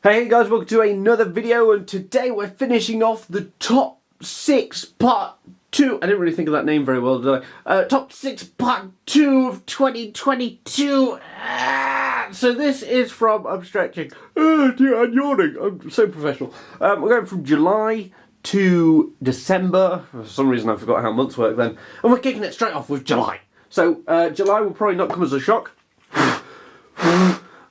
Hey guys, welcome to another video, and today we're finishing off the top 6 part 2. I didn't really think of that name very well, did I? Top 6 part 2 of 2022. So this is from, I'm stretching, I'm yawning, I'm so professional. We're going from July to December. For some reason I forgot how months work then. And we're kicking it straight off with July. So July will probably not come as a shock.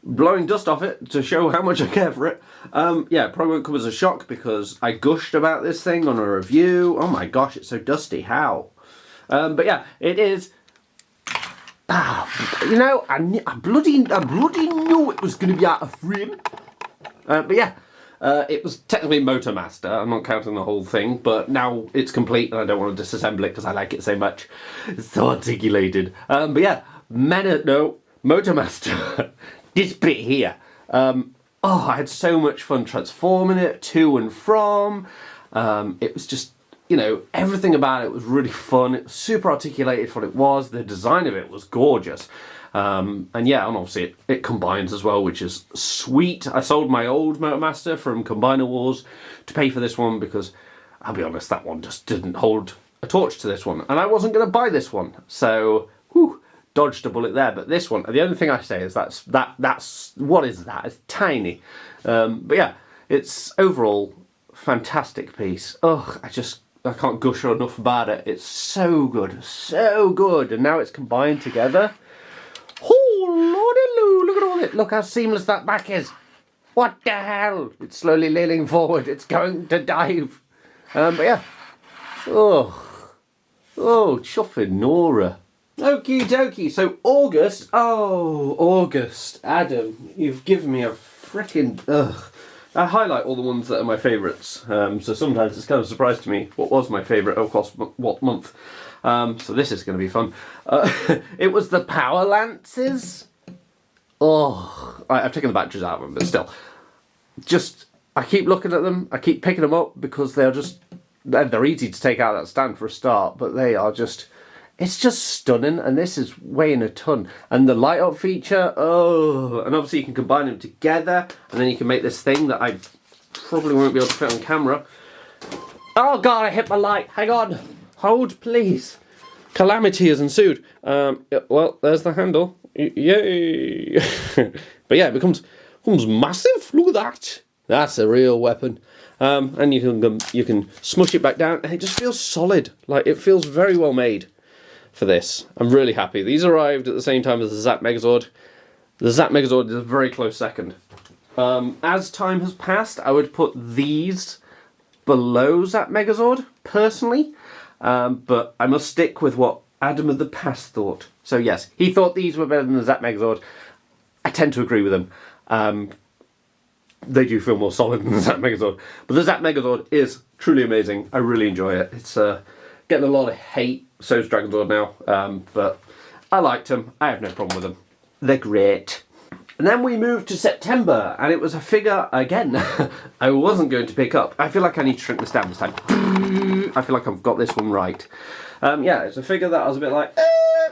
Blowing dust off it to show how much I care for it. Yeah, it probably won't come as a shock because I gushed about this thing on a review. Oh my gosh, it's so dusty. How? But yeah, it is. You know, I bloody knew it was going to be out of frame. But yeah, it was technically Motormaster. I'm not counting the whole thing, but now it's complete and I don't want to disassemble it because I like it so much. It's so articulated. But yeah, Motormaster. This bit here, I had so much fun transforming it to and from. It was just, you know, everything about it was really fun. It was super articulated for what it was. The design of it was gorgeous. And yeah, and obviously it combines as well, which is sweet. I sold my old Motormaster from Combiner Wars to pay for this one because, I'll be honest, that one just didn't hold a torch to this one. And I wasn't going to buy this one. So, whew. Dodged a bullet there, but this one, the only thing I say is that's what is that? It's tiny, but yeah, it's overall fantastic piece. Ugh, I can't gush enough about it. It's so good, and now it's combined together. Oh lordy, look at all it! Look how seamless that back is. What the hell? It's slowly leaning forward. It's going to dive. But yeah, oh, chuffing Nora. Okie dokie, so August, Adam, you've given me a frickin' I highlight all the ones that are my favourites, so sometimes it's kind of a surprise to me what was my favourite across what month, so this is going to be fun. It was the Power Lances. I've taken the batteries out of them, but still, I keep looking at them, I keep picking them up because they're easy to take out of that stand for a start, but they are just... It's just stunning, and this is weighing a ton. And the light up feature, and obviously you can combine them together, and then you can make this thing that I probably won't be able to fit on camera. Oh god, I hit my light. Hang on. Hold, please. Calamity has ensued. Well, there's the handle. Yay. But yeah, it becomes massive. Look at that. That's a real weapon. And you can smush it back down, and it just feels solid. Like, it feels very well made. For this, I'm really happy. These arrived at the same time as the Zap Megazord. The Zap Megazord is a very close second. As time has passed, I would put these below Zap Megazord, personally. But I must stick with what Adam of the Past thought. So yes, he thought these were better than the Zap Megazord. I tend to agree with him. They do feel more solid than the Zap Megazord. But the Zap Megazord is truly amazing. I really enjoy it. It's getting a lot of hate. So's Dragonzord now, but I liked them. I have no problem with them. They're great. And then we moved to September, and it was a figure, again, I wasn't going to pick up. I feel like I need to shrink this down this time. I feel like I've got this one right. Yeah, it's a figure that I was a bit like,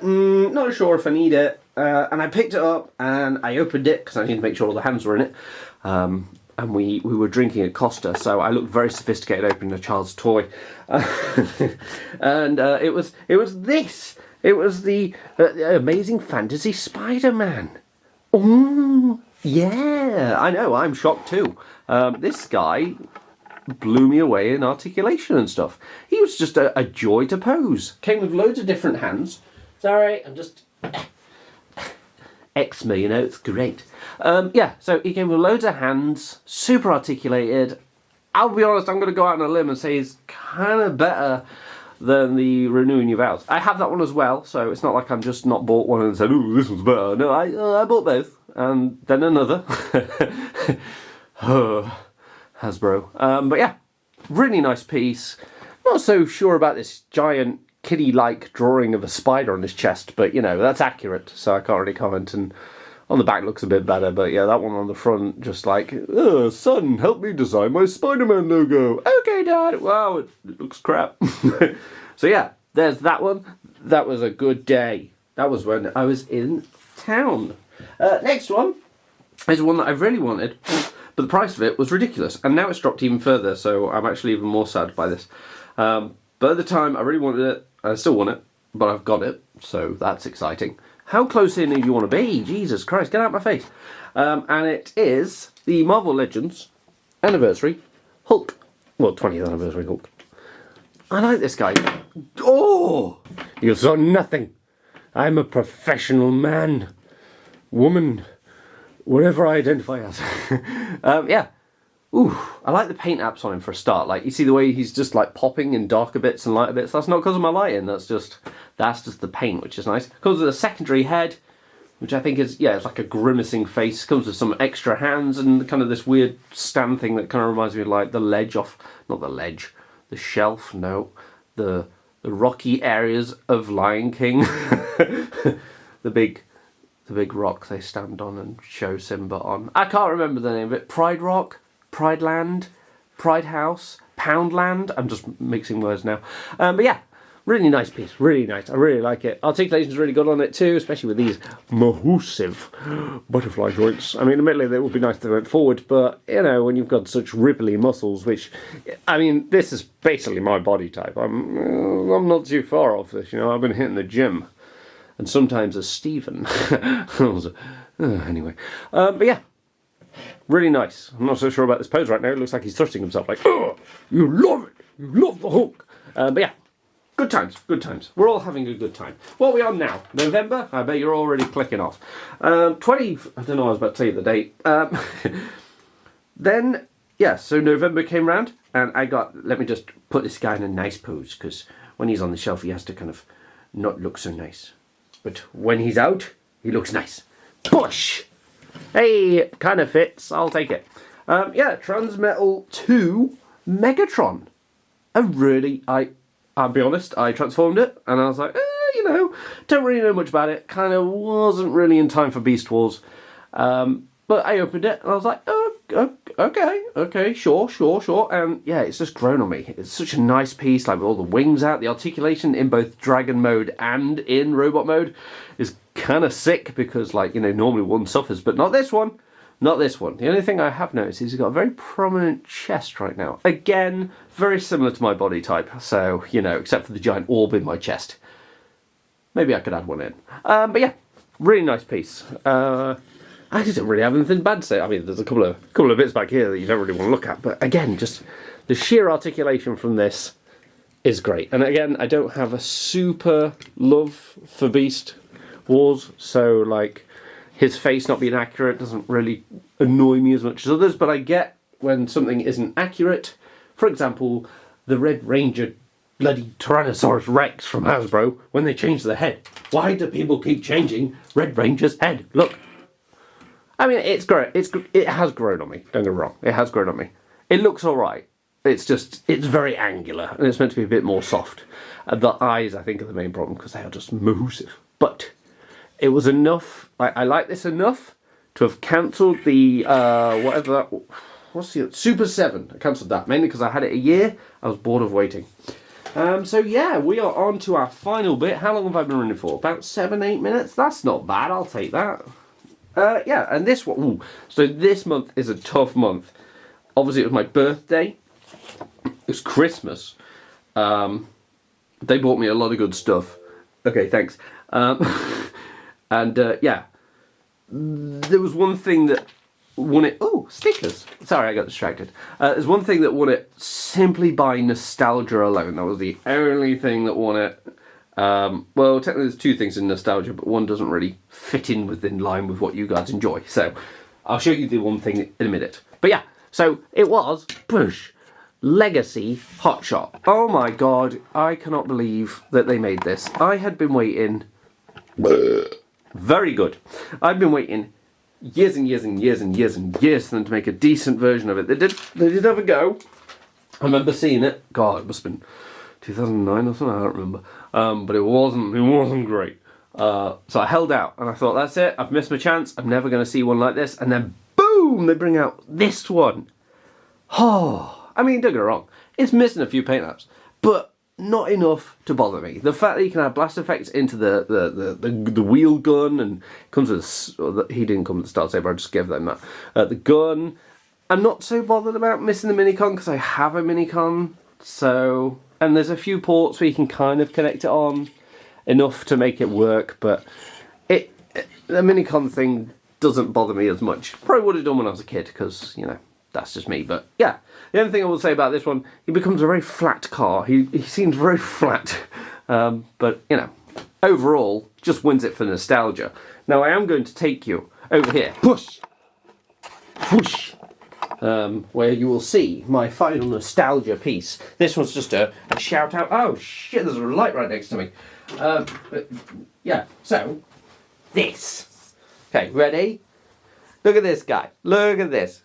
not sure if I need it. And I picked it up, and I opened it, because I needed to make sure all the hands were in it. And we were drinking at Costa, so I looked very sophisticated opening a child's toy. And it was this. It was the Amazing Fantasy SpiderMan. Oh, yeah, I know, I'm shocked too. This guy blew me away in articulation and stuff. He was just a joy to pose. Came with loads of different hands. Sorry, I'm just... Eczema, you know, it's great. Yeah, so he came with loads of hands, super articulated. I'll be honest, I'm going to go out on a limb and say he's kind of better than the Renewing Your Vows. I have that one as well, so it's not like I'm just not bought one and said, ooh, this one's better. No, I bought both, and then another. Hasbro. But yeah, really nice piece. Not so sure about this giant kiddie-like drawing of a spider on his chest, but you know, that's accurate, so I can't really comment. And on the back looks a bit better, but yeah, that one on the front, just like, son, help me design my Spider-Man logo. Okay, Dad. Wow, it looks crap. So yeah, there's that one. That was a good day. That was when I was in town. Next one is one that I've really wanted, But the price of it was ridiculous, and now it's dropped even further, so I'm actually even more sad by this. But at the time, I really wanted it, and I still want it, but I've got it, so that's exciting. How close in do you want to be? Jesus Christ, get out of my face. And it is the Marvel Legends Anniversary Hulk. Well, 20th Anniversary Hulk. I like this guy. Oh! You saw nothing. I'm a professional man. Woman. Whatever I identify as. Yeah. Ooh, I like the paint apps on him for a start. Like, you see the way he's just like popping in darker bits and lighter bits? That's not because of my lighting, that's just the paint, which is nice. Comes with a secondary head, which I think is, yeah, it's like a grimacing face. Comes with some extra hands and kind of this weird stand thing that kind of reminds me of like the ledge off, not the ledge, the shelf, no, the rocky areas of Lion King. the big rock they stand on and show Simba on. I can't remember the name of it. Pride Rock? Pride Land? Pride House? Poundland? I'm just mixing words now. But yeah, really nice piece. Really nice. I really like it. Articulation's really good on it too, especially with these massive butterfly joints. I mean, admittedly, they would be nice if they went forward, but, you know, when you've got such ripply muscles, which, I mean, this is basically my body type. I'm not too far off this, you know. I've been hitting the gym. And sometimes as Stephen. Anyway. But yeah. Really nice. I'm not so sure about this pose right now. It looks like he's thrusting himself like, oh, you love it. You love the Hulk. But yeah. Good times. Good times. We're all having a good time. What are we on now? November? I bet you're already clicking off. 20... I don't know, I was about to tell you the date. Then, yeah, so November came round. And I got... Let me just put this guy in a nice pose. Because when he's on the shelf, he has to kind of not look so nice. But when he's out, he looks nice. Push! Hey, kind of fits. I'll take it. Yeah, Transmetal 2 Megatron. I'll be honest, I transformed it, and I was like, you know, don't really know much about it. Kind of wasn't really in time for Beast Wars. But I opened it, and I was like, okay, sure. And yeah, it's just grown on me. It's such a nice piece, like with all the wings out. The articulation in both dragon mode and in robot mode is kind of sick because, like, you know, normally one suffers, but not this one. Not this one. The only thing I have noticed is he's got a very prominent chest right now. Again, very similar to my body type. So, you know, except for the giant orb in my chest. Maybe I could add one in. But yeah, really nice piece. I just don't really have anything bad to say. I mean, there's a couple of bits back here that you don't really want to look at. But again, just the sheer articulation from this is great. And again, I don't have a super love for Beast Wars. So, like, his face not being accurate doesn't really annoy me as much as others. But I get when something isn't accurate. For example, the Red Ranger bloody Tyrannosaurus Rex from Hasbro, when they changed the head. Why do people keep changing Red Ranger's head? Look. I mean, it's great. It has grown on me. Don't get me wrong. It has grown on me. It looks all right. It's very angular, and it's meant to be a bit more soft. The eyes, I think, are the main problem because they are just massive. But it was enough. I like this enough to have cancelled the whatever that. What's the Super 7? I cancelled that mainly because I had it a year. I was bored of waiting. So yeah, we are on to our final bit. How long have I been running for? About 7-8 minutes. That's not bad. I'll take that. Yeah, and this one, ooh, so this month is a tough month. Obviously, it was my birthday. It was Christmas. They bought me a lot of good stuff. Okay, thanks. And yeah, there was one thing that won it. Oh, stickers. Sorry, I got distracted. There's one thing that won it simply by nostalgia alone. That was the only thing that won it. Well, technically there's two things in nostalgia, but one doesn't really fit in line with what you guys enjoy. So I'll show you the one thing in a minute. But yeah, so it was push Legacy Hotshot. Oh my god, I cannot believe that they made this. I had been waiting. Very good. I've been waiting years and years and years and years and years for them to make a decent version of it. They did have a go. I remember seeing it. God, it must have been 2009 or something, I don't remember. But it wasn't great. So I held out and I thought, that's it, I've missed my chance, I'm never going to see one like this. And then boom, they bring out this one. Oh, I mean, don't get me wrong, it's missing a few paint apps, but not enough to bother me. The fact that you can have blast effects into the wheel gun and comes with he didn't come with the Star Saber, I just gave them that. The gun, I'm not so bothered about missing the Minicon because I have a Minicon. So, and there's a few ports where you can kind of connect it on enough to make it work, but the Minicon thing doesn't bother me as much. Probably would have done when I was a kid because, you know, that's just me. But yeah, the only thing I will say about this one, he becomes a very flat car. He seems very flat. But, you know, overall, just wins it for nostalgia. Now, I am going to take you over here. Push! Push! Where you will see my final nostalgia piece. This one's just a shout out. Oh shit, there's a light right next to me. Yeah, so, this. Okay, ready? Look at this guy. Look at this.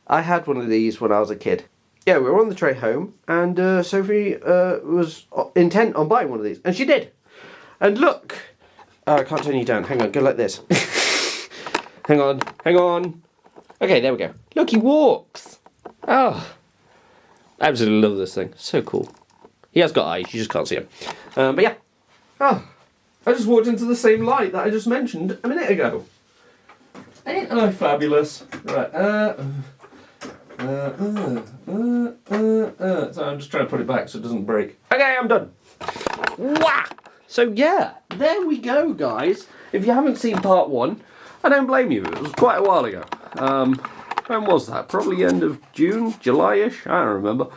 I had one of these when I was a kid. Yeah, we were on the train home, and Sophie was intent on buying one of these, and she did. And look, I can't turn you down. Hang on, go like this. Hang on, hang on. Okay, there we go. Look, he walks. Oh, I absolutely love this thing. So cool. He has got eyes, you just can't see him. But yeah. Oh, I just walked into the same light that I just mentioned a minute ago. Ain't I fabulous? Right. So I'm just trying to put it back so it doesn't break. Okay, I'm done. Wah! So yeah, there we go, guys. If you haven't seen part 1, I don't blame you. It was quite a while ago. When was that? Probably end of June, July-ish? I don't remember.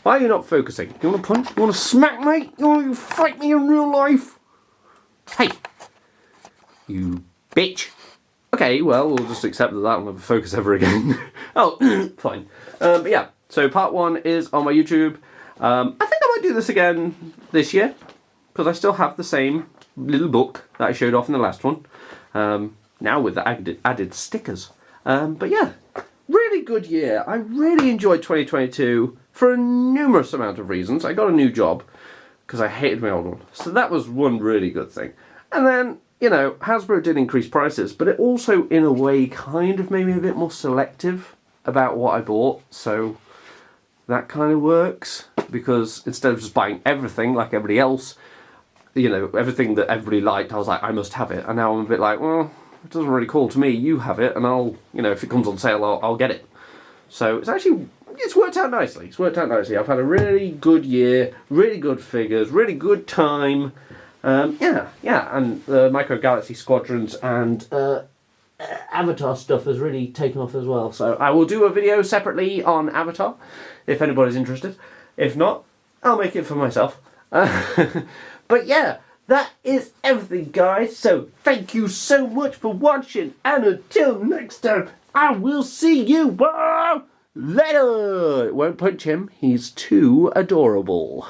Why are you not focusing? You want to punch? You want to smack, mate? You want to fight me in real life? Hey! You bitch! Okay, well, we'll just accept that that will never focus ever again. Oh, fine. But yeah, so part 1 is on my YouTube. I think I might do this again this year, because I still have the same little book that I showed off in the last one. Now with the added stickers. But yeah, really good year. I really enjoyed 2022 for a numerous amount of reasons. I got a new job, because I hated my old one. So that was one really good thing. And then, you know, Hasbro did increase prices, but it also, in a way, kind of made me a bit more selective about what I bought. So that kind of works, because instead of just buying everything like everybody else, you know, everything that everybody liked, I was like, I must have it. And now I'm a bit like, well, it doesn't really call to me. You have it, and I'll, you know, if it comes on sale, I'll get it. So it's worked out nicely. It's worked out nicely. I've had a really good year, really good figures, really good time. Yeah, and the Micro Galaxy Squadrons and Avatar stuff has really taken off as well. So I will do a video separately on Avatar, if anybody's interested. If not, I'll make it for myself. But yeah, that is everything, guys. So thank you so much for watching, and until next time, I will see you later. Won't punch him. He's too adorable.